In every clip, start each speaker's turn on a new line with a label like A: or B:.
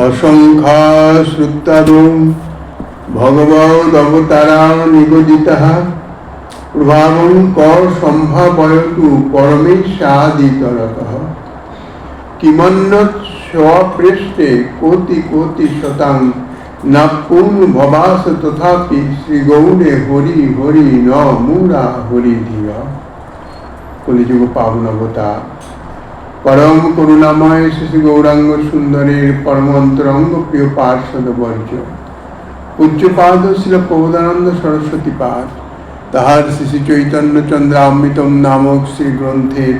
A: অসংখ্য শ্রুতাদৌ ভগবদবতারা নিগদিতঃ প্রভাবং ক সম্ভাবয়তু পরমেশাদিতরতঃ কিমন্যৎ স্বপৃষ্ঠে কোটি কোটি শতাং না পূর্ণ ভবাস তথাপি শ্রীগৌরে হরি হরি ন মূঢ়া হরি ধিয়া। কলিযুগ পাবন অবতার পরম করুণাময় শ্রী গৌরাঙ্গ সুন্দরের পরম অন্তরঙ্গ প্রিয় পার্ষদ বর্জ পূজ্যপাদ শ্রী প্রবোধানন্দ সরস্বতী পাদ তাহার শ্রী চৈতন্য চন্দ্রামৃতম নামক শ্রী গ্রন্থের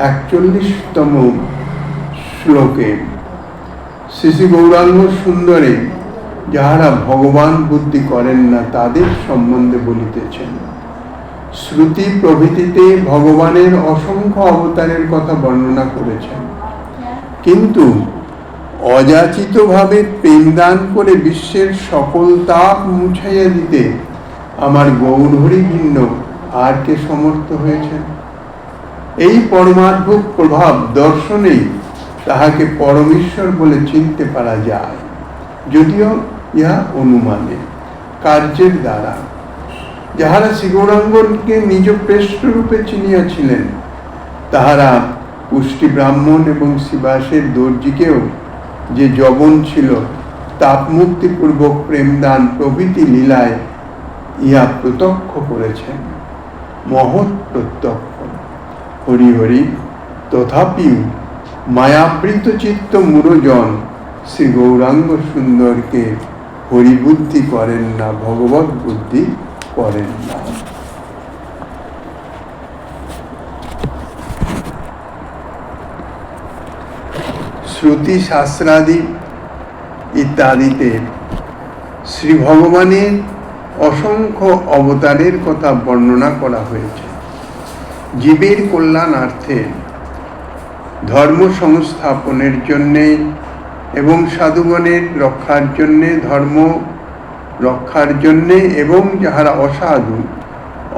A: 41তম শ্লোকে শ্রী গৌরাঙ্গ সুন্দরে যাহারা ভগবান বুদ্ধি করেন না তাদের সম্বন্ধে বলিতেছেন। শ্রুতি প্রভৃতিতে ভগবানের অসংখ্য অবতারের কথা বর্ণনা করেছেন, কিন্তু অযাচিতভাবে প্রেমদান করে বিশ্বের সকল তাপ মুছাইয়া দিতে আমার গৌরহরি ভিন্ন আর কে সমর্থ হয়েছেন? এই পরমাদ্ভুত প্রভাব দর্শনেই তাহাকে পরমেশ্বর বলে চিনতে পারা যায়, যদিও ইহা অনুমানে, কার্যের দ্বারা। যাহারা শ্রী গৌরাঙ্গকে নিজ প্রেষ্ঠরূপে চিনিয়াছিলেন তাহারা পুষ্টি ব্রাহ্মণ এবং শিবাসের দর্জিকেও যে যবন ছিল তাপমুক্তিপূর্বক প্রেমদান প্রভৃতি লীলায় ইহা প্রত্যক্ষ করেছেন, মহৎ প্রত্যক্ষ। হরি হরি তথাপিও মায়াবৃত চিত্ত মূঢ়জন শ্রী গৌরাঙ্গ সুন্দরকে হরিবুদ্ধি করেন না, ভগবত বুদ্ধি করেন না। শ্রুতি শাস্ত্রাদি ইত্যাদিতে শ্রী ভগবানের অসংখ্য অবতারের কথা বর্ণনা করা হয়েছে। জীবের কল্যাণার্থে, ধর্ম সংস্থাপনের জন্যে এবং সাধুগণের রক্ষার জন্যে, ধর্ম রক্ষার জন্যে, এবং যাহারা অসাধু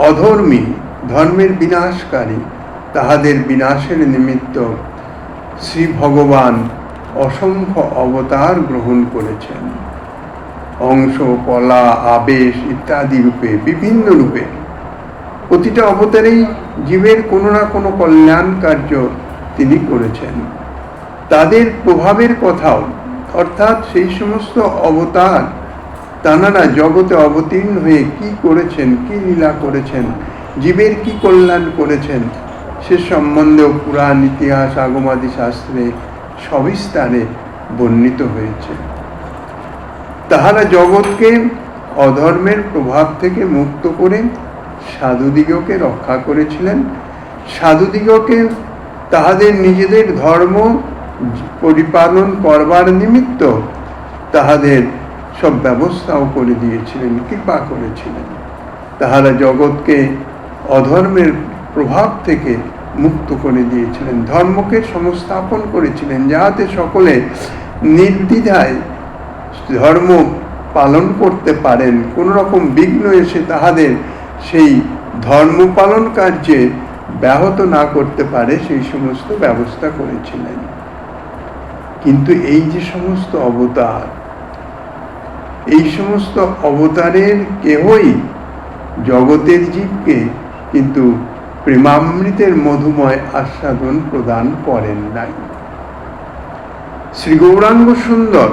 A: অধর্মী, ধর্মের বিনাশকারী, তাহাদের বিনাশের নিমিত্ত শ্রী ভগবান অসংখ্য অবতার গ্রহণ করেছেন। অংশ, কলা, আবেশ ইত্যাদি রূপে, বিভিন্ন রূপে প্রতিটা অবতারেই জীবের কোনো না কোনো কল্যাণ কার্য তিনি করেছেন। তাদের প্রভাবের কথাও, অর্থাৎ সেই সমস্ত অবতার তাঁরা জগতে অবতীর্ণ হয়ে কি করেছেন, কি লীলা করেছেন, জীবের কি কল্যাণ করেছেন, সে সম্বন্ধেও পুরাণ, ইতিহাস, আগমাদি শাস্ত্রে সবিস্তারে বর্ণিত হয়েছে। তাহারা জগৎকে অধর্মের প্রভাব থেকে মুক্ত করে সাধুদিগকে রক্ষা করেছিলেন। সাধুদিগকে তাহাদের নিজেদের ধর্ম পরিপালন করবার নিমিত্ত তাহাদের সব ব্যবস্থাও করে দিয়েছিলেন, কৃপা করেছিলেন। তাহারা জগৎকে অধর্মের প্রভাব থেকে মুক্ত করে দিয়েছিলেন, ধর্মকে সংস্থাপন করেছিলেন, যাহাতে সকলে নির্দ্বিধায় ধর্ম পালন করতে পারেন, কোনো রকম বিঘ্ন এসে তাহাদের সেই ধর্ম পালন কার্যে ব্যাহত না করতে পারে, সেই সমস্ত ব্যবস্থা করেছিলেন। কিন্তু এই যে সমস্ত অবতার, এই সমস্ত অবতারের কেহই জগতের জীবকে কিন্তু প্রেমামৃতের মধুময় আস্বাদন প্রদান করেন নাই। শ্রী গৌরাঙ্গ সুন্দর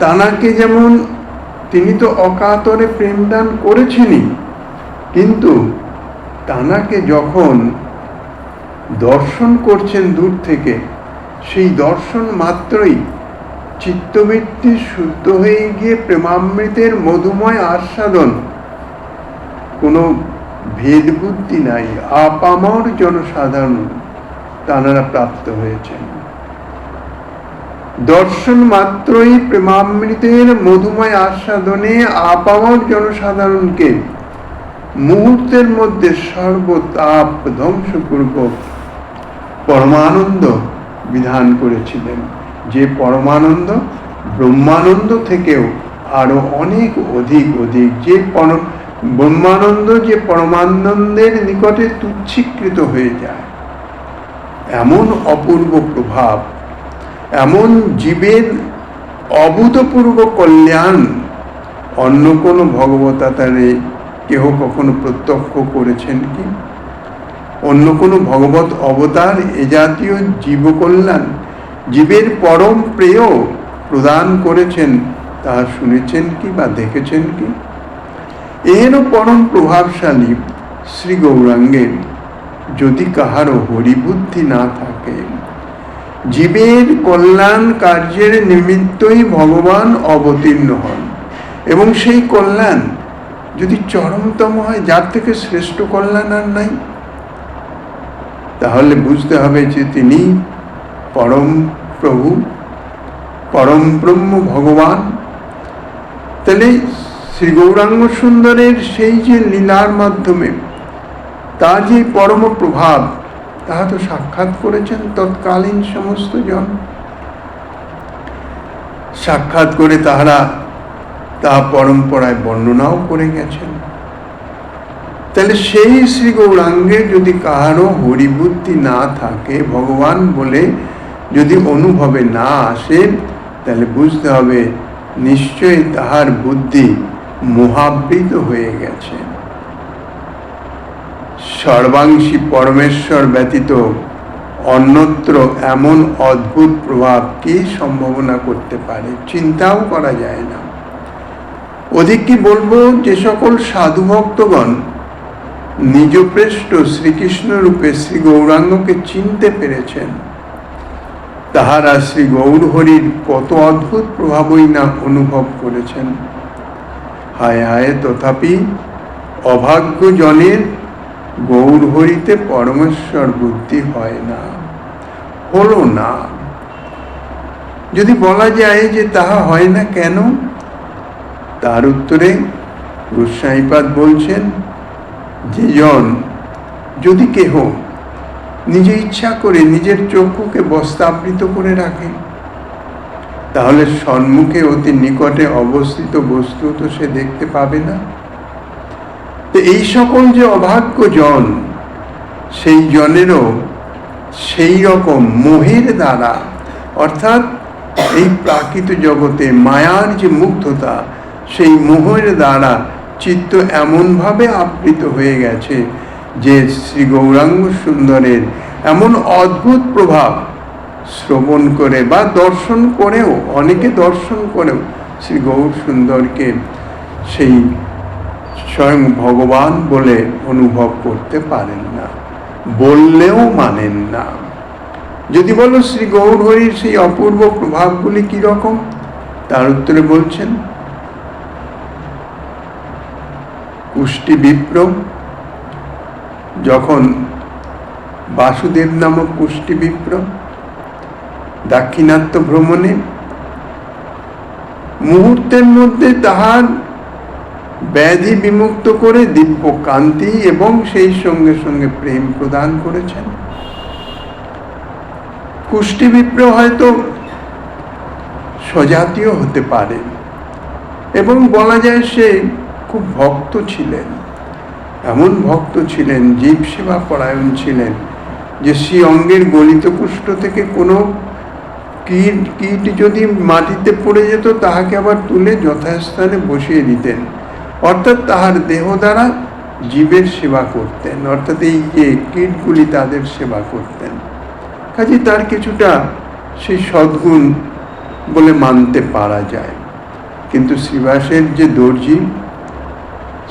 A: তাঁকে যেমন, তিনি তো অকাতরে প্রেমদান করেছেনই, কিন্তু তাঁকে যখন দর্শন করছেন দূর থেকে, সেই দর্শন মাত্রই চিত্তবৃত্তি শুদ্ধ হয়ে গিয়ে প্রেমামৃতের মধুময় আস্বাদন, কোনো ভেদ বুদ্ধি নাই, আপামর জনসাধারণ তাঁরা প্রাপ্ত হয়েছেন। দর্শন মাত্রই প্রেমামৃতের মধুময় আস্বাদনে আপামর জনসাধারণকে মুহূর্তের মধ্যে সর্বতাপ ধ্বংসপূর্বক পরমানন্দ বিধান করেছিলেন, যে পরমানন্দ ব্রহ্মানন্দ থেকেও আরো অনেক অধিক, যে ব্রহ্মানন্দ যে পরমানন্দের নিকটে তুচ্ছীকৃত হয়ে যায়। এমন অপূর্ব প্রভাব এমন জীবের অভূতপূর্ব কল্যাণ অন্য কোনো ভগবতারে কেহ কখনো প্রত্যক্ষ করেছেন কি? অন্য কোনো ভগবত অবতার এ জাতীয় জীবকল্যাণ, জীবের পরম প্রেয় প্রদান করেছেন, তাহা শুনেছেন কি বা দেখেছেন কি? এহেন পরম প্রভাবশালী শ্রী গৌরাঙ্গের যদি কাহারও হরিবুদ্ধি না থাকে, জীবের কল্যাণ কার্যের নিমিত্তই ভগবান অবতীর্ণ হন, এবং সেই কল্যাণ যদি চরমতম হয়, যার থেকে শ্রেষ্ঠ কল্যাণ আর নাই, তাহলে বুঝতে হবে যে তিনি পরম প্রভু, পরম ব্রহ্ম ভগবান। তাহলে শ্রী গৌরাঙ্গ সুন্দরের সেই যে লীলার মাধ্যমে তার যে পরম প্রভাব, তাহা তো সাক্ষাৎ করেছেন তৎকালীন সমস্ত জন। সাক্ষাৎ করে তাহারা তা পরম্পরায় বর্ণনাও করে গেছেন। তাহলে সেই শ্রী গৌরাঙ্গে যদি কাহারও হরিবুদ্ধি না থাকে, ভগবান বলে যদি অনুভবে না আসে, তাহলে বুঝতে হবে নিশ্চয়ই তাহার বুদ্ধি মোহাবৃত হয়ে গেছে। সর্বাংশী পরমেশ্বর ব্যতীত অন্যত্র এমন অদ্ভুত প্রভাব কি সম্ভাবনা করতে পারে? চিন্তাও করা যায় না। অধিক কি বলবো, যে সকল সাধু ভক্তগণ নিজপ্রেষ্ট শ্রীকৃষ্ণ রূপে শ্রী গৌরাঙ্গকে চিনতে পেরেছেন, তাহারা শ্রী গৌরহরির কত অদ্ভুত প্রভাবই না অনুভব করেছেন। হায় হায়, তথাপি অভাগ্য জনের গৌরহরিতে পরমেশ্বর বুদ্ধি হয় না, হলো না। যদি বলা যায় যে তাহা হয় না কেন, তার উত্তরে গোস্বামীপাদ বলছেন, যে জন যদি কেহ নিজে ইচ্ছা করে নিজের চক্ষুকে বস্ত্রাবৃত করে রাখে, তাহলে সম্মুখে অতি নিকটে অবস্থিত বস্তু তো সে দেখতে পাবে না। তো এই সকল যে অভাগ্য জন, সেই জনেরও সেই রকম মোহের দ্বারা, অর্থাৎ এই প্রাকৃত জগতে মায়ার যে মুগ্ধতা, সেই মোহের দ্বারা চিত্ত এমনভাবে আবৃত হয়ে গেছে যে শ্রী গৌরাঙ্গ সুন্দরের এমন অদ্ভুত প্রভাব শ্রবণ করে বা দর্শন করেও, অনেকে দর্শন করেও শ্রী গৌর সুন্দরকে সেই স্বয়ং ভগবান বলে অনুভব করতে পারেন না, বললেও মানেন না। যদি বলো শ্রী গৌরহরির সেই অপূর্ব প্রভাবগুলি কি রকম, তার উত্তরে বলছেন, কুষ্টি বিপ্র যখন বাসুদেব নামক কুষ্টি বিপ্র দাক্ষিণাত্য ভ্রমণে, মুহূর্তের মধ্যে তাহার ব্যাধি বিমুক্ত করে দিব্য কান্তি এবং সেই সঙ্গে সঙ্গে প্রেম প্রদান করেছেন। কুষ্টি বিপ্র হয়তো স্বজাতীয় হতে পারে, এবং বলা যায় সে খুব ভক্ত ছিলেন, এমন ভক্ত ছিলেন, জীব সেবা পরায়ণ ছিলেন, যে শ্রী অঙ্গের গলিত কুষ্ঠ থেকে কোনো কীট যদি মাটিতে পড়ে যেত, তাহাকে আবার তুলে যথাস্থানে বসিয়ে দিতেন, অর্থাৎ তাহার দেহ দ্বারা জীবের সেবা করতেন, অর্থাৎ এই যে কীটগুলি তাদের সেবা করতেন। কাজে তার কিছুটা সেই সদ্গুণ বলে মানতে পারা যায়। কিন্তু শ্রীবাসের যে দর্জি,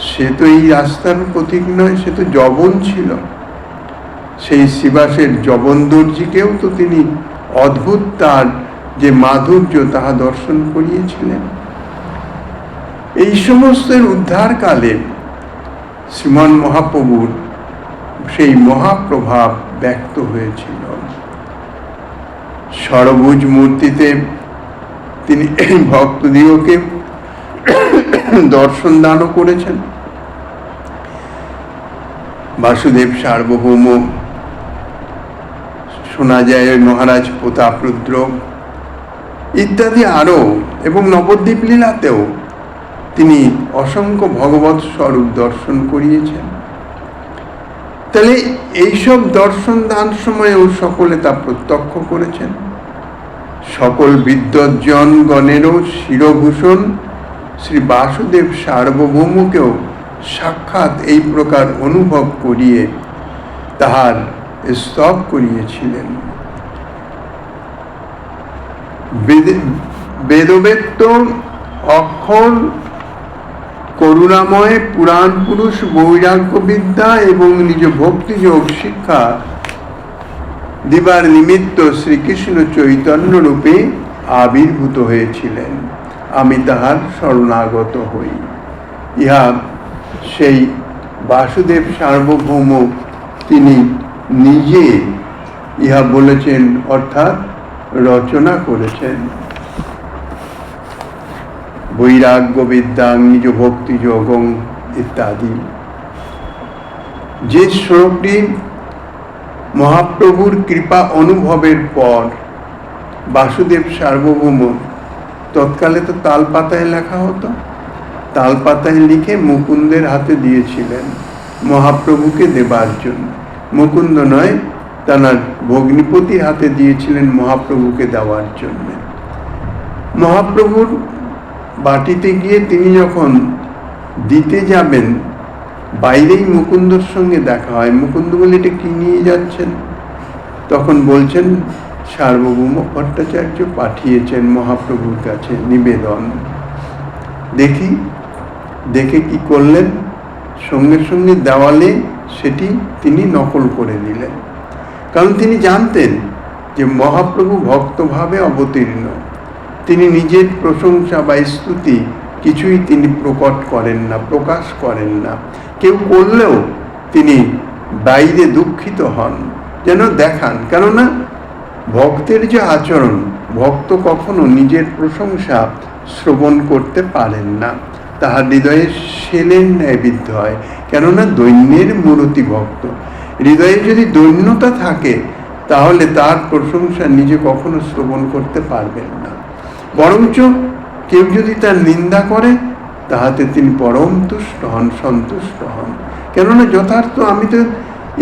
A: সে তো এই রাস্তার পথিক নয়, সে তো যবন ছিল। সেই শ্রীবাসের যবন দর্জিকেও তো তিনি অদ্ভুত তার যে মাধুর্য, তাহা দর্শন করিয়েছিলেন। এই সমস্তের উদ্ধারকালে শ্রীমান মহাপ্রভুর সেই মহাপ্রভাব ব্যক্ত হয়েছিল। ষড়ভুজ মূর্তিতে তিনি এই ভক্তদিগকে দর্শন দানও করেছেন। বাসুদেব সার্বভৌম, শোনা যায় মহারাজ প্রতাপরুদ্র ইত্যাদি আরও, এবং নবদ্বীপ লীলাতেও তিনি অসংখ্য ভগবৎ স্বরূপ দর্শন করিয়েছেন। তাহলে এইসব দর্শন দান সময়েও সকলে তা প্রত্যক্ষ করেছেন, সকল বিদ্বজ্জনগণেরও শিরভূষণ শ্রী বাসুদেব সার্বভৌমকেও সাক্ষাৎ এই প্রকার অনুভব করিয়ে তাহার স্তব করিয়েছিলেন। বেদবেত্ত অক্ষর করুণাময় পুরাণ পুরুষ বৈরাগ্য বিদ্যা এবং নিজ ভক্তিযোগ শিক্ষা দিবার নিমিত্ত শ্রীকৃষ্ণ চৈতন্য রূপে আবির্ভূত হয়েছিলেন। আমি তাহার শরণাগত হই। ইহা সেই বাসুদেব সার্বভৌম তিনি নিজে ইহা বলেছেন, অর্থাৎ রচনা করেছেন। বৈরাগ্য বিদ্যা নিজ ভক্তি যোগং ইত্যাদি। যে শ্লোকটি মহাপ্রভুর কৃপা অনুভবের পর বাসুদেব সার্বভৌম, তৎকালে তো তাল পাতায় লেখা হতো, তাল পাতায় লিখে মুকুন্দের হাতে দিয়েছিলেন মহাপ্রভুকে দেবার জন্য। মুকুন্দ নয়, তাঁর ভগ্নিপতির হাতে দিয়েছিলেন মহাপ্রভুকে দেওয়ার জন্য। মহাপ্রভুর বাটিতে গিয়ে তিনি যখন দিতে যাবেন, বাইরেই মুকুন্দর সঙ্গে দেখা হয়। মুকুন্দ বলে, এটা কি নিয়ে যাচ্ছেন? তখন বলছেন, সার্বভৌম ভট্টাচার্য পাঠিয়েছেন মহাপ্রভুর কাছে নিবেদন। দেখে কি করলেন, সঙ্গে সঙ্গে দেওয়ালে সেটি তিনি নকল করে নিলেন। কারণ তিনি জানতেন যে মহাপ্রভু ভক্তভাবে অবতীর্ণ, তিনি নিজের প্রশংসা বা স্তুতি কিছুই তিনি প্রকট করেন না, প্রকাশ করেন না। কেউ করলেও তিনি বাইরে দুঃখিত হন, যেন দেখান। কেননা ভক্তের যে আচরণ, ভক্ত কখনো নিজের প্রশংসা শ্রবণ করতে পারেন না, তাহার হৃদয়ে শেলের ন্যায় বিদ্ধ হয়। কেননা দৈন্যের মূরতি ভক্ত। হৃদয়ে যদি দৈন্যতা থাকে, তাহলে তার প্রশংসা নিজে কখনো শ্রবণ করতে পারবেন না। বরঞ্চ কেউ যদি তার নিন্দা করে, তাহাতে তিনি পরম তুষ্ট হন, সন্তুষ্ট হন। কেননা যথার্থ আমি তো,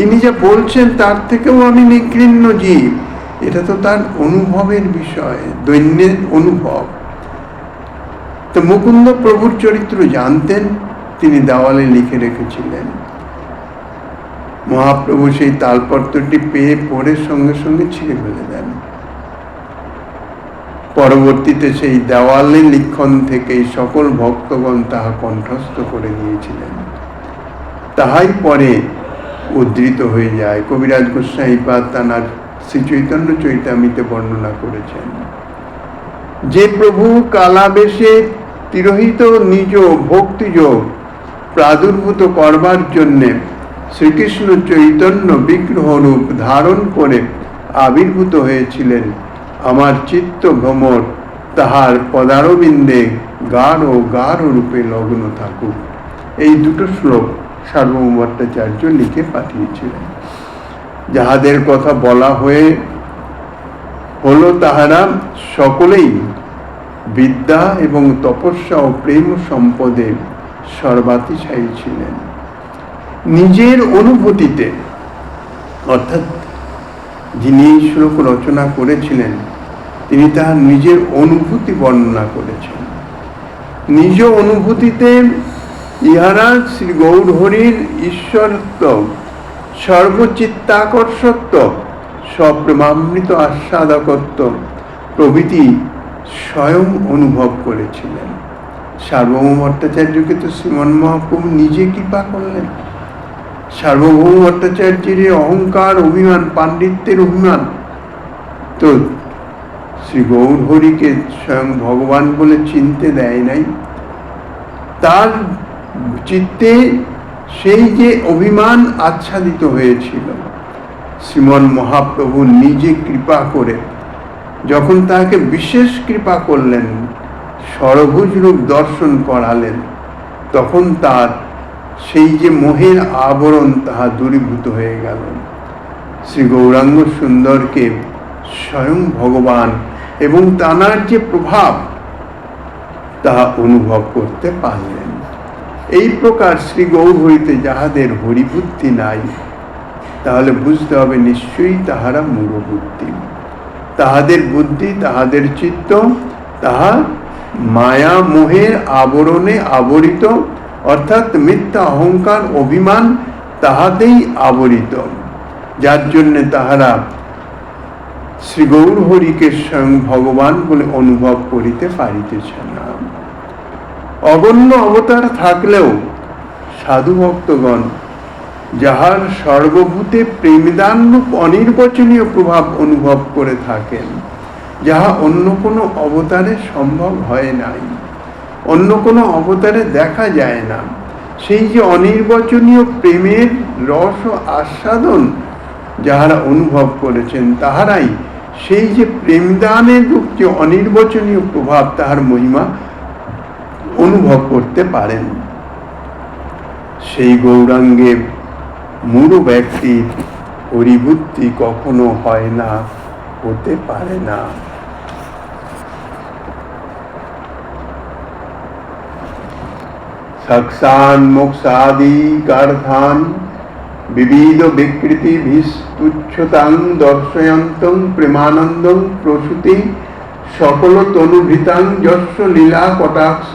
A: ইনি যা বলছেন তার থেকেও আমি নিঘৃণ্য জীব, এটা তো তার অনুভবের বিষয়, দৈন্যের অনুভব। তো মুকুন্দ প্রভুর চরিত্র জানতেন, তিনি দেওয়ালে লিখে রেখেছিলেন। মহাপ্রভু সেই তালপত্রটি পেয়ে পড়ে সঙ্গে সঙ্গে ছিঁড়ে ফেলে দেন। পরবর্তীতে সেই দেওয়ালে লিখন থেকেই সকল ভক্তগণ তাহা কণ্ঠস্থ করে দিয়েছিলেন। তাহাই পরে উদ্ধৃত হয়ে যায়। কবিরাজ গোস্বামীপাদ তাঁর শ্রী চৈতন্য চৈতামিতে বর্ণনা করেছেন যে প্রভু কালাবেশে তিরোহিত নিজ ভক্তিযোগ প্রাদুর্ভূত করবার জন্যে শ্রীকৃষ্ণ চৈতন্য বিগ্রহ রূপ ধারণ করে আবির্ভূত হয়েছিলেন। আমার চিত্ত ভ্রমর তাহার পদারবিন্দে গাঢ় গাঢ় রূপে লগ্ন থাকুক। এই দুটো শ্লোক সার্বভৌম ভট্টাচার্য লিখে পাঠিয়েছিলেন। যাহাদের কথা বলা হলো তাহারা সকলেই বিদ্যা এবং তপস্যা ও প্রেম সম্পদে সর্বাতিশায়ী ছিলেন। নিজের অনুভূতিতে, অর্থাৎ যিনি এই শ্লোক রচনা করেছিলেন, তিনি তাহার নিজের অনুভূতি বর্ণনা করেছেন। নিজ অনুভূতিতে ইহারা শ্রী গৌরহরির ঈশ্বরত্ব, সর্বচিত্তাকর্ষত্ব, সপ্রেমামৃত আস্বাদকত্ব প্রভৃতি স্বয়ং অনুভব করেছিলেন। সার্বভৌম ভট্টাচার্যকে তো শ্রীমন মহাপ্রভু নিজে কৃপা করলেন। সার্বভৌম ভট্টাচার্যের অহংকার, অভিমান, পাণ্ডিত্যের অভিমান, তো শ্রী গৌরহরিকে স্বয়ং ভগবান বলে চিনতে দেয় নাই। তার চিত্তে সেই যে অভিমান আচ্ছাদিত হয়েছিল, শ্রীমন মহাপ্রভু নিজে কৃপা করে যখন তাকে বিশেষ কৃপা করলেন, ষড়ভুজ রূপ দর্শন করালেন, তখন তার সেই যে মোহের আবরণ তাহা দূরীভূত হয়ে গেল। শ্রী গৌরাঙ্গ সুন্দরকে স্বয়ং ভগবান এবং তাঁর যে প্রভাব তাহা অনুভব করতে পারলেন। এই প্রকার শ্রী গৌরহরিতে যাহাদের হরিবুদ্ধি নাই, তাহলে বুঝতে হবে নিশ্চয়ই তাহারা মূঢ়বুদ্ধি। তাহাদের বুদ্ধি, তাহাদের চিত্ত তাহা মায়া মোহের আবরণে আবরিত, অর্থাৎ মিথ্যা অহংকার অভিমান তাহাতেই আবরিত, যার জন্য তাহারা শ্রী গৌর হরিকে স্বয়ং ভগবান বলে অনুভব করিতে পারিতেছে না। অগণ্য অবতার থাকলেও সাধু ভক্তগণ যাহার সর্বভূতে প্রেমদান রূপ অনির্বচনীয় প্রভাব অনুভব করে থাকেন, যাহা অন্য কোনো অবতারে সম্ভব হয় নাই, অন্য কোনো অবতারে দেখা যায় না, সেই যে অনির্বচনীয় প্রেমের রস ও আস্বাদন যাহারা অনুভব করেছেন, তাহারাই সেই যে প্রেমদানের রূপ যে অনির্বচনীয় প্রভাব, তাহার মহিমা অনুভব করতে পারেন। সেই গৌরাঙ্গে মূঢ় ব্যক্তির পরিবুদ্ধি কখনো হয় না, হতে পারে না। সাক্ষান মোক্ষাদি কার্থান বিবিধ বিকৃতি ভিস্তুচ্ছতাং দর্শয়ন্তং প্রেমানন্দং প্রসূতি সকল তনুভৃতাং যস্য লীলা কটাক্ষ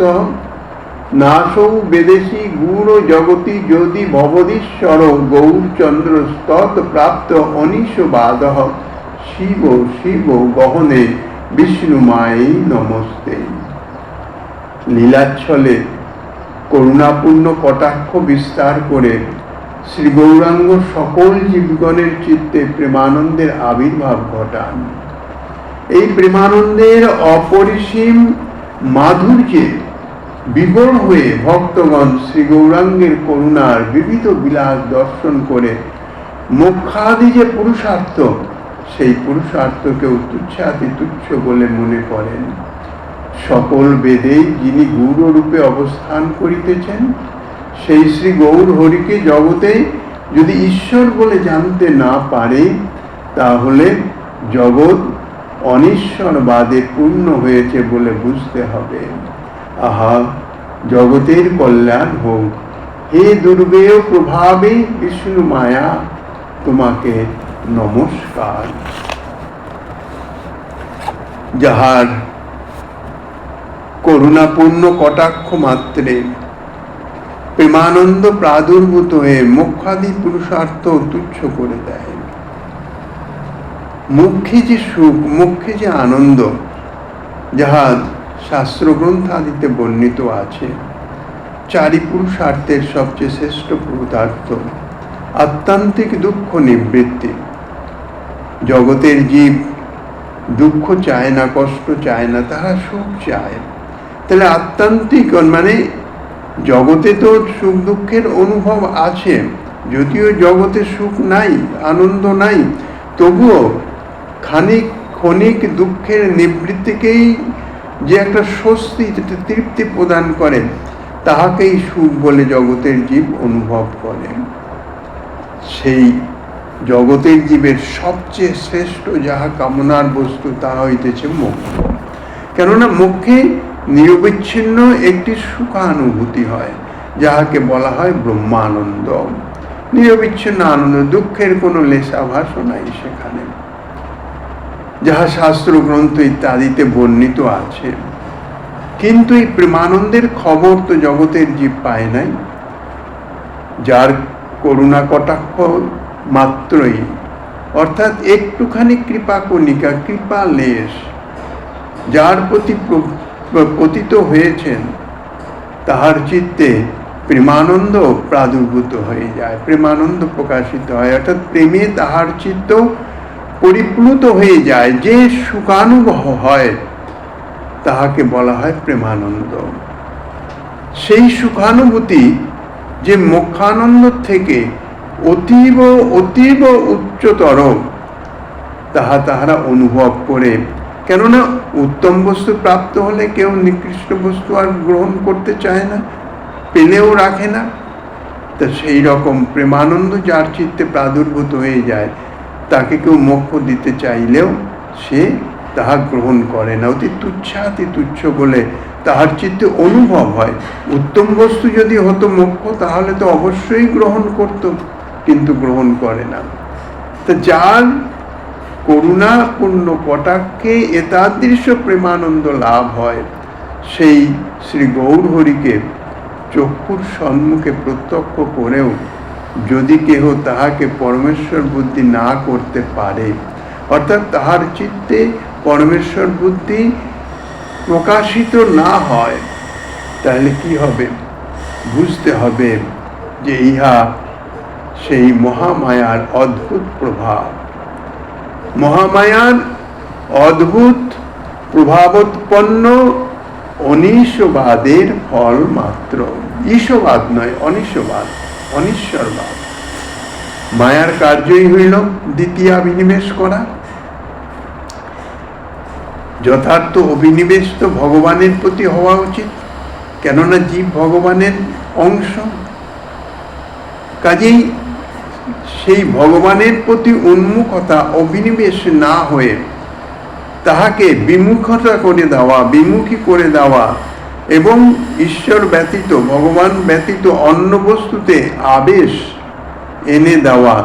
A: নাসৌ বেদেশী গুড় জগতি যদি ভবদীশ্বর গৌরচন্দ্র স্তত প্রাপ্ত অনিশবাদ শিব শিব গহনে বিষ্ণুমায়ী নমস্তে। লীলাচ্ছলে করুণাপূর্ণ কটাক্ষ বিস্তার করে শ্রী গৌরাঙ্গ সকল জীবগণের চিত্তে প্রেমানন্দের আবির্ভাব ঘটান। এই প্রেমানন্দের অপরিসীম মাধুর্যে বিভোর হয়ে ভক্তগণ শ্রী গৌরাঙ্গের করুণার বিবিধ বিলাস দর্শন করে মোক্ষাদি যে পুরুষার্থ, সেই পুরুষার্থকেও তুচ্ছাতি তুচ্ছ বলে মনে করেন। সকল বেদেই যিনি গৌর রূপে অবস্থান করিতেছেন, সেই শ্রী গৌর হরিকে জগতে যদি ঈশ্বর বলে জানতে না পারে, তাহলে জগৎ অনিশ্বরবাদে পূর্ণ হয়েছে বলে বুঝতে হবে। আহা, জগতের কল্যাণ হোক। হে দুর্বেয় প্রভাবে বিষ্ণু মায়া, তোমাকে নমস্কার। যাহার করুণাপূর্ণ কটাক্ষ মাত্রে প্রেমানন্দ প্রাদুর্ভূত হয়ে মোক্ষাদি পুরুষার্থ তুচ্ছ করে দেয়। মুখ্যে যে সুখ, মুখ্যে যে আনন্দ, যাহা শাস্ত্রগ্রন্থাদিতে বর্ণিত আছে, চারি পুরুষার্থের সবচেয়ে শ্রেষ্ঠ পুরুষার্থ আত্মান্তিক দুঃখ নিবৃত্তি। জগতের জীব দুঃখ চায় না, কষ্ট চায় না, তারা সুখ চায়। তাহলে আত্মান্তিক মানে জগতে তো সুখ দুঃখের অনুভব আছে, যদিও জগতে সুখ নাই, আনন্দ নাই, তবুও ক্ষণিক দুঃখের নিবৃত্তিকেই যে একটা স্বস্তি, তৃপ্তি প্রদান করে, তাহাকেই সুখ বলে জগতের জীব অনুভব করে। সেই জগতের জীবের সবচেয়ে শ্রেষ্ঠ যাহা কামনার বস্তু, তাহা হইতেছে মোক্ষ। কেননা মোক্ষে নিরবিচ্ছিন্ন একটি সুখানুভূতি হয়, যাহাকে বলা হয় ব্রহ্মানন্দ। নিরবিচ্ছিন্ন আনন্দ, দুঃখের কোনো লেশাভাসও নাই সেখানে, যাহা শাস্ত্র গ্রন্থ ইত্যাদিতে বর্ণিত আছে। কিন্তু এই প্রেমানন্দের খবর তো জগতের জীব পায় নাই। যার করুণা কটাক্ষ মাত্রই, অর্থাৎ একটুখানি কৃপা কণিকা, কৃপা লেশ যার প্রতি পতিত হয়েছেন, তাহার চিত্তে প্রেমানন্দ প্রাদুর্ভূত হয়ে যায়, প্রেমানন্দ প্রকাশিত হয়। অর্থাৎ প্রেমে তাহার চিত্ত পরিপ্লুত হয়ে যায়। যে সুখানুভব হয় তাহাকে বলা হয় প্রেমানন্দ। সেই সুখানুভূতি যে মোক্ষানন্দ থেকে অতীব অতীব উচ্চতর, তাহারা অনুভব করে। কেননা উত্তম বস্তু প্রাপ্ত হলে কেউ নিকৃষ্ট বস্তু আর গ্রহণ করতে চায় না, পেলেও রাখে না। তা সেই রকম প্রেমানন্দ যার চিত্তে প্রাদুর্ভূত হয়ে যায়, তাকে কেউ মোক্ষ দিতে চাইলেও সে তাহা গ্রহণ করে না, অতি তুচ্ছাতি তুচ্ছ বলে তাহার চিত্তে অনুভব হয়। উত্তম বস্তু যদি হতো মোক্ষ, তাহলে তো অবশ্যই গ্রহণ করত, কিন্তু গ্রহণ করে না। তা যার করুণাপূর্ণ কটাক্ষে এতাদৃশ প্রেমানন্দ লাভ হয়, সেই শ্রী গৌরহরিকে চক্ষুর সম্মুখে প্রত্যক্ষ করেও যদি কেহ তাহাকে পরমেশ্বর বুদ্ধি না করতে পারে, অর্থাৎ তাহার চিত্তে পরমেশ্বর বুদ্ধি প্রকাশিত না হয়, তাহলে কি হবে? বুঝতে হবে যে ইহা সেই মহামায়ার অদ্ভুত প্রভাব। মহামায়ার অদ্ভুত প্রভাবোৎপন্ন অনিশ্ববাদের ফল মাত্র। ঈশ্ববাদ নয়, অনিশ্ববাদ, অনিশ্বরবাদ। মায়ার কার্যই হইল দ্বিতীয় অভিনিবেশ করা। যথার্থ অভিনিবেশ তো ভগবানের প্রতি হওয়া উচিত, কেননা জীব ভগবানের অংশ। কাজেই সেই ভগবানের প্রতি উন্মুখতা, অভিনিবেশ না হয়ে তাহাকে বিমুখতা করে দেওয়া, বিমুখী করে দেওয়া এবং ঈশ্বর ব্যতীত, ভগবান ব্যতীত অন্য বস্তুতে আবেশ এনে দেওয়া,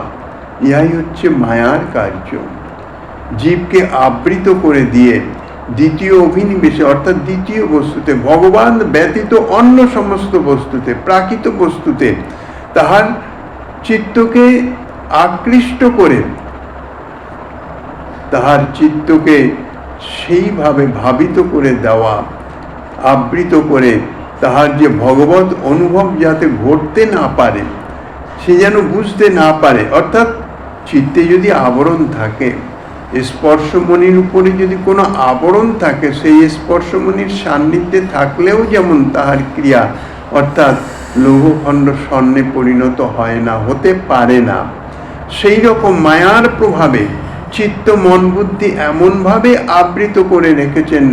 A: ইহাই হচ্ছে মায়ার কার্য। জীবকে আবৃত করে দিয়ে দ্বিতীয় অভিনিবেশে, অর্থাৎ দ্বিতীয় বস্তুতে, ভগবান ব্যতীত অন্য সমস্ত বস্তুতে, প্রাকৃত বস্তুতে তাহার চিত্তকে আকৃষ্ট করে, তাহার চিত্তকে সেইভাবে ভাবিত করে দেওয়া, আবৃত করে তাহার যে ভগবত অনুভব যাতে ঘটতে না পারে, সে যেন বুঝতে না পারে। অর্থাৎ চিত্তে যদি আবরণ থাকে, স্পর্শমণির উপরে যদি কোনো আবরণ থাকে, সেই স্পর্শমণির সান্নিধ্যে থাকলেও যেমন তাহার ক্রিয়া, অর্থাৎ লৌহখণ্ড স্বর্ণে পরিণত হয় না, হতে পারে না, সেই রকম মায়ার প্রভাবে চিত্ত মন বুদ্ধি এমনভাবে আবৃত করে রেখেছেন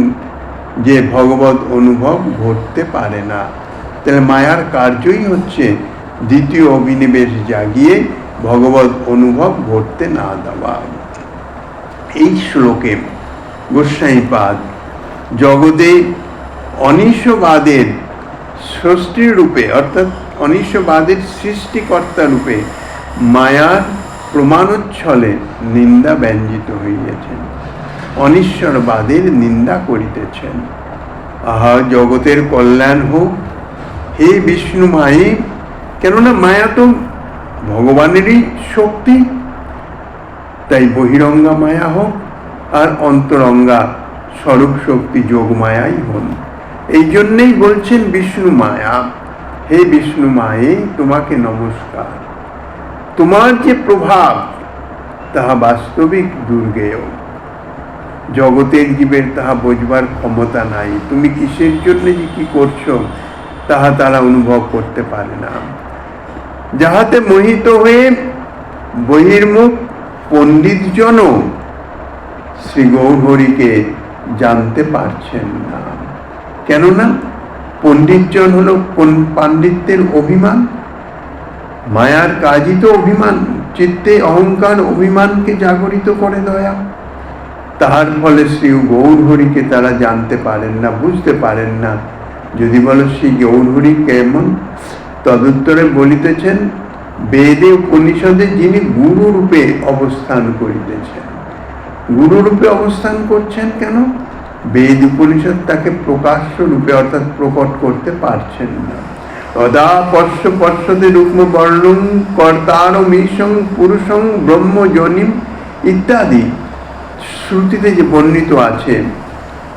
A: যে ভগবত অনুভব ঘটতে পারে না। তাহলে মায়ার কার্যই হচ্ছে দ্বিতীয় অভিনিবেশ জাগিয়ে ভগবত অনুভব ঘটতে না দেওয়া। এই শ্লোকে গোস্বামীপাদ জগতে অনিশ্ববাদের স্রষ্টি রূপে, অর্থাৎ অনিশ্ববাদের সৃষ্টিকর্তা রূপে মায়ার প্রমাণোচ্ছলে নিন্দা ব্যঞ্জিত হইয়াছেন, অনিশ্বরবাদের নিন্দা করিতেছেন। আহা, জগতের কল্যাণ হোক হে বিষ্ণু মায়ে, কেননা মায়া তো ভগবানেরই শক্তি, তাই বহিরঙ্গা মায়া হোক আর অন্তরঙ্গা স্বরূপ শক্তি যোগ মায়াই হন। এই জন্যেই বলছেন বিষ্ণু মায়া, হে বিষ্ণু মায়ে তোমাকে নমস্কার। তোমার যে প্রভাব তাহা বাস্তবিক দুর্গেয়, জগতের জীবের তাহা বোঝবার ক্ষমতা নাই। তুমি কিসের জন্য যে কি করছো তাহা তারা অনুভব করতে পারে না। যাহাতে মোহিত হয়ে বহির্মুখ পণ্ডিতজনও শ্রী গৌরহরিকে জানতে পারছেন না। কেননা পণ্ডিতজন হলো পাণ্ডিত্যের অভিমান। মায়ার কাজই তো অভিমান, চিত্তে অহংকার অভিমানকে জাগরিত করে দয়া। তাহার ফলে শ্রী গৌরহরিকে তারা জানতে পারেন না, বুঝতে পারেন না। যদি বলো শ্রী গৌরহরি কেমন, তদুত্তরে বলিতেছেন বেদে উপনিষদে যিনি গুরু রূপে অবস্থান করিতেছেন। গুরু রূপে অবস্থান করছেন কেন? বেদ উপনিষদ তাকে প্রকাশ্য রূপে, অর্থাৎ প্রকট করতে পারছেন না। তদা পর্ষদে রূপম বর্ণং কর্তারমীশং পুরুষং ব্রহ্মজনিম ইত্যাদি শ্রুতিতে যে বর্ণিত আছে,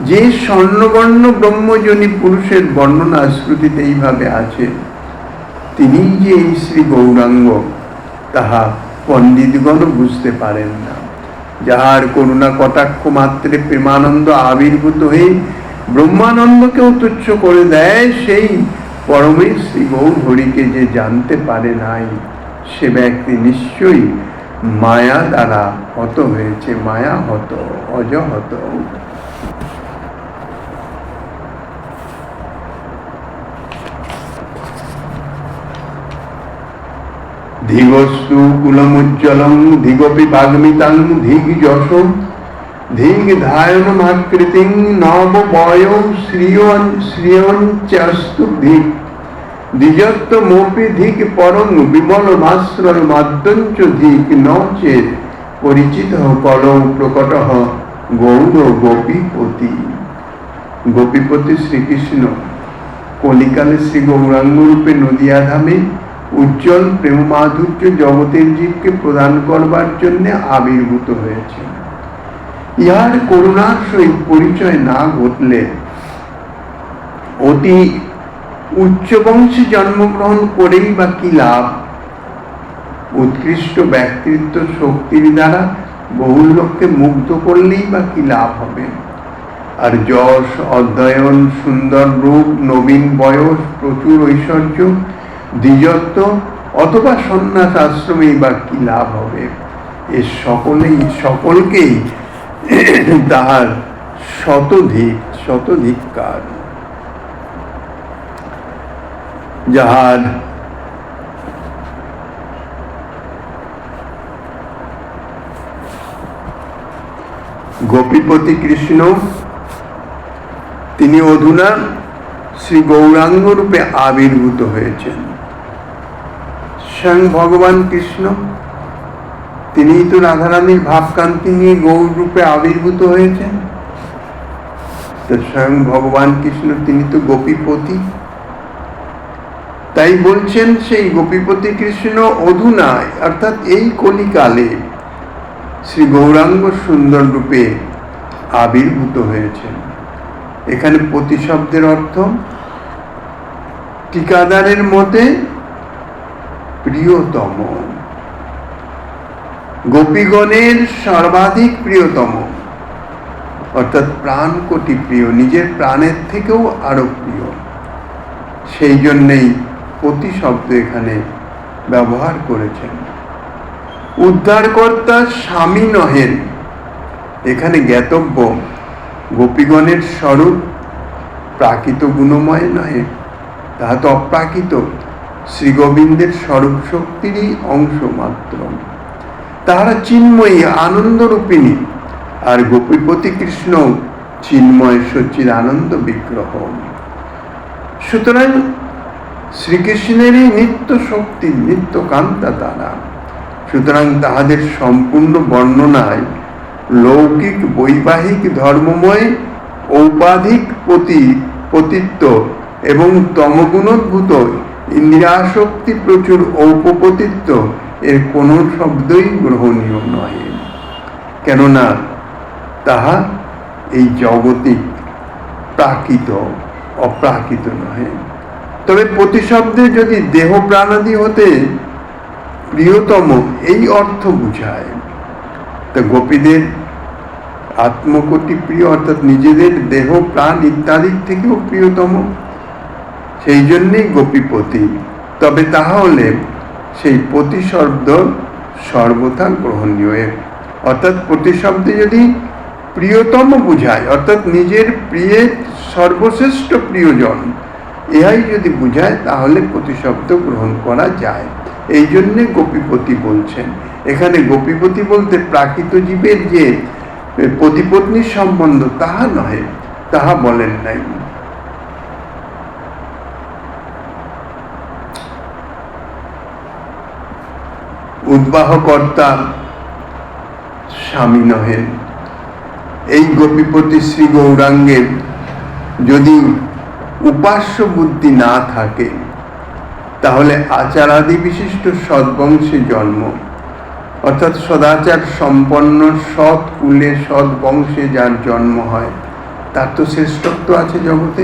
A: যে স্বর্ণবর্ণ ব্রহ্মজনী পুরুষের বর্ণনা শ্রুতিতে এইভাবে আছে, তিনি যে এই শ্রী গৌরাঙ্গ তাহা পণ্ডিতগণ বুঝতে পারেন না। যাহার করুণা কটাক্ষ মাত্রে প্রেমানন্দ আবির্ভূত হয়ে ব্রহ্মানন্দকেও তুচ্ছ করে দেয়, সেই পরমে শ্রী গৌরহরিকে যে জানতে পারে নাই, সে ব্যক্তি নিশ্চয়ই মায়া দ্বারা হত হয়েছে, মায়া হত, অজহত। ধিগস্তু কুলমুজ্জ্বলং ধিগপি বাগ্মিতাং ধিগ যশ ধিগ ধায়নমাকৃতিং নব বয় শ্রিয়ঞ্চস্তু ধিক দ্বিজত্বমপি ধিক পরং বিমল মাশ্রয় মাদ্যঞ্চ ধিক ন চেত পরিচিত কলৌ প্রকট গৌর গোপীপতি। গোপীপতি শ্রীকৃষ্ণ কলিকালে শ্রী গৌরাঙ্গ রূপে নদিয়া ধামে উজ্জ্বল প্রেম মাধুর্য জগতের জীবকে প্রদান করবার জন্য আবির্ভূত হয়েছে। ইহার করুণার সহিত পরিচয় না ঘটলে অতি উচ্চ বংশে জন্মগ্রহণ করেই বা কি লাভ? উৎকৃষ্ট ব্যক্তিত্ব শক্তির দ্বারা বহু লোককে মুগ্ধ করলেই বা কি লাভ হবে? আর যশ, অধ্যয়ন, সুন্দর রূপ, নবীন বয়স, প্রচুর ঐশ্বর্য, দ্বিজত্ব অথবা সন্ন্যাস আশ্রমেই বা কি লাভ হবে? এ সকলকেই তাহার শতধিক্কার। যাহার গোপীপতি কৃষ্ণ তিনি অধুনা শ্রী গৌরাঙ্গ রূপে আবির্ভূত হয়েছেন। স্বয়ং ভগবান কৃষ্ণ তিনি তো রাধারানীর ভাবকান্তি নিয়ে গৌর রূপে আবির্ভূত হয়েছেন। তো স্বয়ং ভগবান কৃষ্ণ তিনি তো গোপীপতি। তাই বলছেন সেই গোপীপতি কৃষ্ণ অধুনা অর্থাৎ এই কলিকালে শ্রী গৌরাঙ্গ সুন্দর রূপে আবির্ভূত হয়েছেন। এখানে পতি শব্দের অর্থ টিকাদারের মতে প্রিয়তম, গোপীগণের সর্বাধিক প্রিয়তম, অর্থাৎ প্রাণ কোটি প্রিয়, নিজের প্রাণের থেকেও আরো প্রিয়। সেই জন্যেই পতি শব্দ এখানে ব্যবহার করেছেন। উদ্ধারকর্তা স্বামী নহেন, এখানে জ্ঞাতব্য গোপীগণের স্বরূপ প্রাকৃত গুণময় নহে, তাহা তো অপ্রাকৃত, শ্রী গোবিন্দের স্বরূপ শক্তিরই অংশ মাত্র। তাহারা চিন্ময়ী, আনন্দরূপিণী, আর গোপীপতি কৃষ্ণ চিন্ময় সচ্চিদ আনন্দ বিগ্রহ। সুতরাং শ্রীকৃষ্ণেরই নিত্য শক্তি, নিত্য কান্তা তারা। সুতরাং তাহাদের সম্পূর্ণ বর্ণনায় লৌকিক বৈবাহিক ধর্মময় ঔপাধিক পতিত্ব এবং তমগুণোদ্ভূত ইন্দ্রিয়াসক্তি প্রচুর ঔপপতিত্ব এর কোনো শব্দই গ্রহণীয় নয়, কেননা তাহা এই জগতিক প্রাকৃত অপ্রাকৃত নহে। তবে প্রতিশব্দে যদি দেহ প্রাণাদি হতে প্রিয়তম এই অর্থ বুঝায়, তা গোপীদের আত্মকোটি প্রিয় অর্থাৎ নিজেদের দেহ প্রাণ ইত্যাদির থেকেও প্রিয়তম, সেই জন্যেই গোপীপতি। তবে তাহা হলে সেই প্রতিশব্দ সর্বথা গ্রহণীয়, অর্থাৎ প্রতিশব্দে যদি প্রিয়তম বুঝায় অর্থাৎ নিজের প্রিয়ের সর্বশ্রেষ্ঠ প্রিয়জন, ইহাই যদি বুঝায় তাহলে প্রতিশব্দ গ্রহণ করা যায়। এই জন্যে গোপীপতি বলছেন। এখানে গোপীপতি বলতে প্রাকৃত জীবের যে পতিপত্নীর সম্বন্ধ তাহা নহে, তাহা বলেন নাই। উদ্বাহকর্তা স্বামী নহেন। এই গোপীপতি শ্রী গৌরাঙ্গের যদি উপাস্য বুদ্ধি না থাকে, তাহলে আচারাদি বিশিষ্ট সদ্বংশে জন্ম, অর্থাৎ সদাচার সম্পন্ন সৎ কুলে সৎ বংশে যার জন্ম হয়, তার তো শ্রেষ্ঠত্ব আছে জগতে।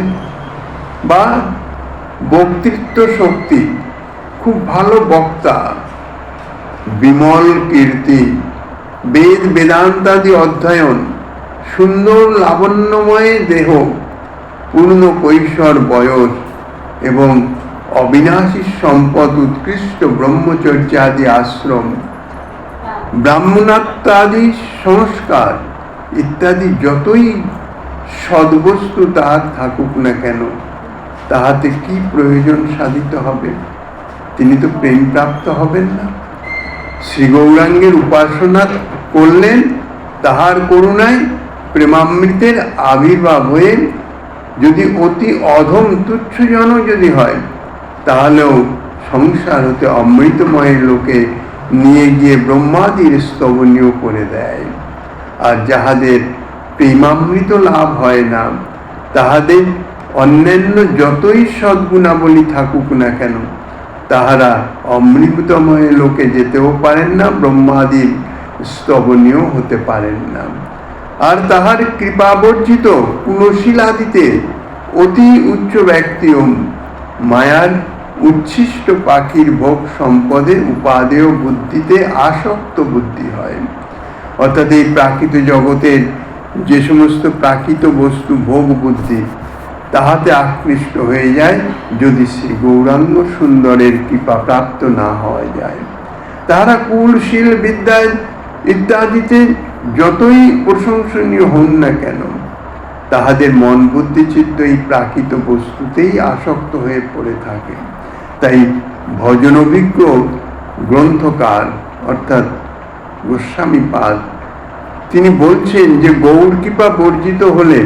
A: বা বক্তৃত্ব শক্তি, খুব ভালো বক্তা, বিমল কীর্তি, বেদ বেদান্তাদি অধ্যয়ন, সুন্দর লাবণ্যময় দেহ, পূর্ণ কৈশোর বয়স এবং অবিনাশী সম্পদ, উৎকৃষ্ট ব্রহ্মচর্যাদি আশ্রম, ব্রাহ্মণাত্মাদি সংস্কার ইত্যাদি যতই সদ্বস্তু তাহার থাকুক না কেন, তাহাতে কি প্রয়োজন সাধিত হবে? তিনি তো প্রেম প্রাপ্ত হবেন না। শ্রী গৌরাঙ্গের উপাসনা করলেন, তাহার করুণায় প্রেমামৃতের আবির্ভাব হয়ে যদি অতি অধম তুচ্ছজন যদি হয়, তাহলেও সংসার হতে অমৃতময়ের লোকে নিয়ে গিয়ে ব্রহ্মাদির স্তবনীয় করে দেয়। আর যাহাদের প্রেমামৃত লাভ হয় না, তাহাদের অন্যান্য যতই সদ্গুণাবলী থাকুক না কেন, তাহারা অমৃতময় লোকে যেতেও পারেন না, ব্রহ্মাদির স্তবনীয় হতে পারেন না। আর তাহার কৃপাবর্জিত কুলশীলাদিতে অতি উচ্চ ব্যক্তিও মায়ার উচ্ছিষ্ট পাখির ভোগ সম্পদে উপাদেয় বুদ্ধিতে আসক্ত বুদ্ধি হয়। অর্থাৎ এই প্রাকৃত জগতের যে সমস্ত প্রাকৃত বস্তু ভোগ বুদ্ধি, তাহাতে আকৃষ্ট হয়ে যায় যদি শ্রী গৌরাঙ্গ সুন্দরের কৃপা প্রাপ্ত না হওয়া যায়। তাহারা কুলশীল বিদ্যায় ইত্যাদিতে যতই প্রশংসনীয় হন না কেন, তাহাদের মন বুদ্ধি চিত্ত এই প্রাকৃত বস্তুতেই আসক্ত হয়ে পড়ে থাকে। তাই ভজন অভিজ্ঞ গ্রন্থকার অর্থাৎ গোস্বামীপাদ তিনি বলছেন যে গৌর কৃপা বর্জিত হলে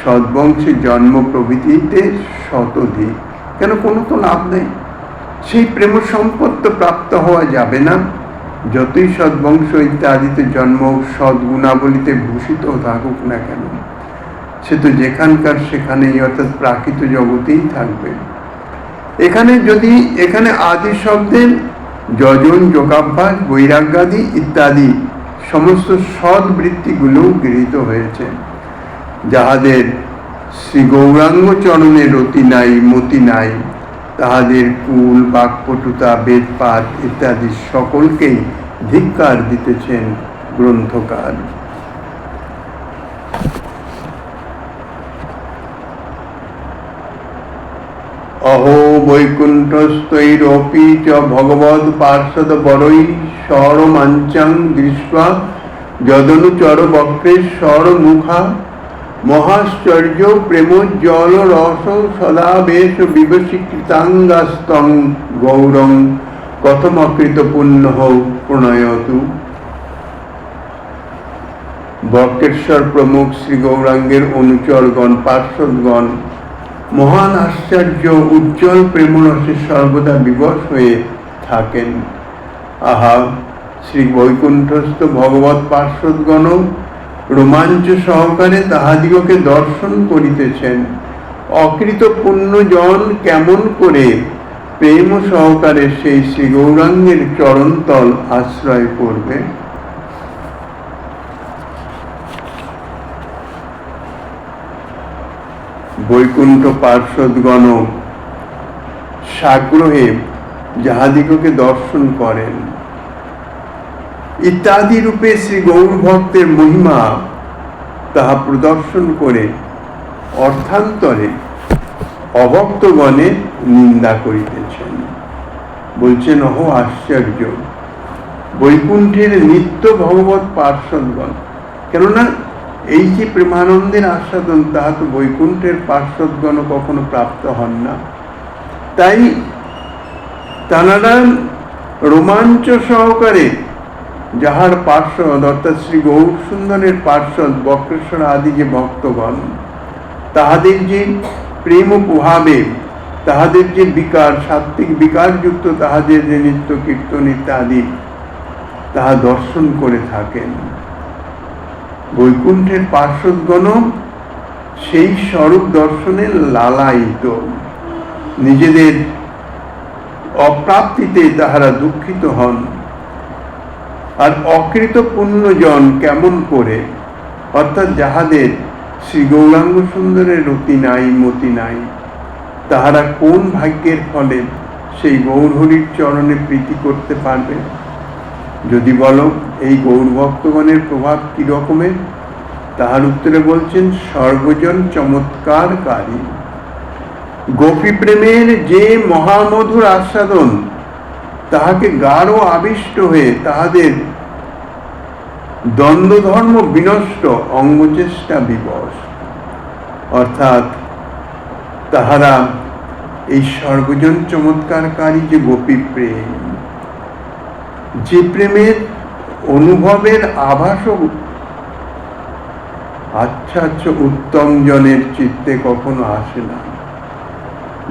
A: সদ্বংশে জন্ম প্রভৃতিতে শতধিক, কেন কোনো তো লাভ নেই, সেই প্রেম সম্পদ তো প্রাপ্ত হওয়া যাবে না। যতই সদ্বংশ ইত্যাদিতে জন্ম সদ্গুণাবলিতে ভূষিত থাকুক না কেন, সে তো যেখানকার সেখানেই অর্থাৎ প্রাকৃত জগতেই থাকবে। এখানে আদি শব্দের যজন, যোগাভ্যাস, বৈরাগ্যাদি ইত্যাদি সমস্ত সদ্বৃত্তিগুলো গৃহীত হয়েছে। যাহাদের শ্রী গৌরাঙ্গ চরণে রতি নাই, মতি নাই, তাহাদের কুল, বাক্পটুতা, বেদপাঠ ইত্যাদি সকলকেই ধিক্কার দিতেছেন গ্রন্থকার। অহো বৈকুণ্ঠস্থৈরপি চ ভগবৎ পার্ষদ বরৈ স্বরমাঞ্চাং দৃष्ट्वा যদনুচর বক্রেশ্বর মুখা মহাশ্চর্য প্রেমোজ্জ্বল রস সদা বেশ বিবশীকৃতাঙ্গাস্তং গৌরং কথমকৃত পুণ্য প্রণয়তু। বক্রেশ্বর প্রমুখ শ্রী গৌরাঙ্গের অনুচরগণ, পার্শ্বদগণ মহান আশ্চর্য উজ্জ্বল প্রেমরসে সর্বদা বিবশ হয়ে থাকেন। আহা, শ্রী বৈকুণ্ঠস্থ ভগবৎ পার্শ্বদগণ রোমাঞ্চ সহকারে তাহাদিগকে দর্শন করিতেছেন। অকৃত পুণ্যজন কেমন করে প্রেম সহকারে সেই শ্রী গৌরাঙ্গের চরণতল আশ্রয় করবে। বৈকুণ্ঠ পার্শ্বদগণ সাগ্রহে যাহাদিগকে দর্শন করেন ইত্যাদি রূপে শ্রী গৌর ভক্তের মহিমা তাহা প্রদর্শন করে অর্থান্তরে অভক্তগণে নিন্দা করিতেছেন। বলছেন, অহো আশ্চর্য, বৈকুণ্ঠের নিত্য ভগবৎ পার্শ্বদগণ, কেননা এই যে প্রেমানন্দের আস্বাদন, তাহা তো বৈকুণ্ঠের পার্শ্বদগণ কখনো প্রাপ্ত হন না। তাই তাঁরা রোমাঞ্চ সহকারে যাহার পার্শ্বদ অর্থাৎ শ্রী গৌর সুন্দরের পার্শ্বদ বক্রেশ্বর আদি যে ভক্তগণ, তাহাদের যে প্রেম প্রভাবে, তাহাদের যে বিকার, সাত্ত্বিক বিকারযুক্ত তাহাদের যে নিত্য কীর্তন ইত্যাদি, তাহা দর্শন করে থাকেন। বৈকুণ্ঠের পার্শ্বদগণ সেই স্বরূপ দর্শনে লালায়িত, নিজেদের অপ্রাপ্তিতে তাহারা দুঃখিত হন। আর অকৃত পুণ্যজন কেমন করে, অর্থাৎ যাহাদের শ্রী গৌরাঙ্গ সুন্দরের রতি নাই, মতি নাই, তাহারা কোন ভাগ্যের ফলে সেই গৌরহরির চরণে প্রীতি করতে পারবে? যদি বলো এই গৌর ভক্তগণের প্রভাব কি রকমের, তাহার উত্তরে বলছেন, সর্বজন চমৎকারকারী। গোপী প্রেমের যে মহামধুর আস্বাদন, তাহাকে গাঢ় আবিষ্ট হয়ে তাহাদের দ্বন্দ্ব ধর্ম বিনষ্ট, অঙ্গচেষ্টা বিবশ। অর্থাৎ তাহারা এই সর্বজন চমৎকারকারী যে গোপী প্রেম, যে প্রেমের অনুভবের আভাসও আচ্ছা উত্তম জনের চিত্তে কখনো আসে না,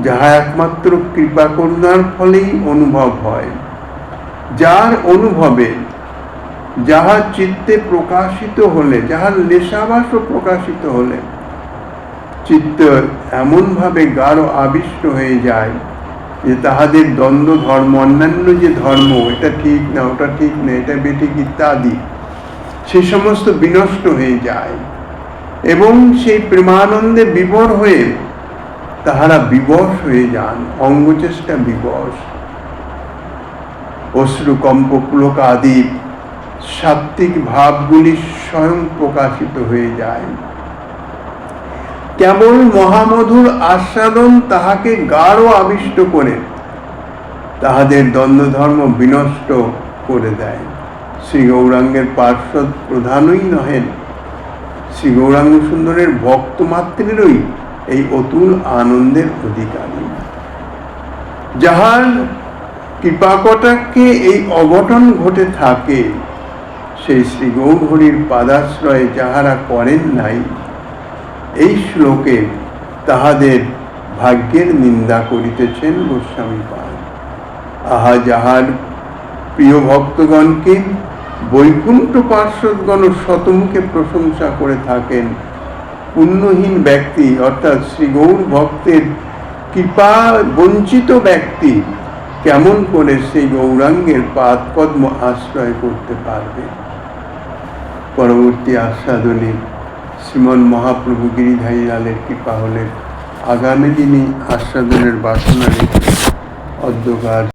A: যাহা একমাত্র কৃপা করুণার ফলেই অনুভব হয়। যার অনুভবে, যাহার চিত্তে প্রকাশিত হলে, যাহার লেশাবাসও প্রকাশিত হলে চিত্ত এমনভাবে গাঢ় আবিষ্ট হয়ে যায় যে তাহাদের দ্বন্দ্ব ধর্ম, অন্যান্য যে ধর্ম, এটা ঠিক না ওটা ঠিক না, এটা বেঠিক ইত্যাদি, সে সমস্ত বিনষ্ট হয়ে যায় এবং সেই প্রেমানন্দে বিভোর হয়ে তাহারা বিবশ হয়ে যান, অঙ্গচেষ্টা বিবশ। অশ্রুকম্প পুলক আদি সাত্ত্বিক ভাবগুলি স্বয়ং প্রকাশিত হয়ে যায়। কেবল মহামধুর আস্বাদন তাহাকে গাঢ় আবিষ্ট করে তাহাদের দ্বন্দ্ব ধর্ম বিনষ্ট করে দেয়। শ্রী গৌরাঙ্গের পার্শ্বদ প্রধানই নহেন, শ্রী গৌরাঙ্গ সুন্দরের ভক্ত মাত্রেরই এই অতুল আনন্দের অধিকারী। যাহার কৃপাকটাক্ষে এই অঘটন ঘটে থাকে, সেই শ্রী গৌরহরির পাদাশ্রয়ে যাহারা করেন নাই, এই শ্লোকে তাহাদের ভাগ্যের নিন্দা করিতেছেন গোস্বামীপাদ। আহা, যাহার প্রিয় ভক্তগণকে বৈকুণ্ঠ পার্শ্বদগণ শতমুখে প্রশংসা করে থাকেন, পুণ্যহীন ব্যক্তি অর্থাৎ শ্রী গৌর ভক্তের কৃপা বঞ্চিত ব্যক্তি কেমন করে সেই গৌরাঙ্গের পাদপদ্ম আশ্রয় করতে পারবে? পরবর্তী আস্বাদনে শ্রীমন মহাপ্রভু গিরিধারী লালের কৃপা হলে আগামী দিনে আস্বাদনের বাসনা রেখে অদ্যকার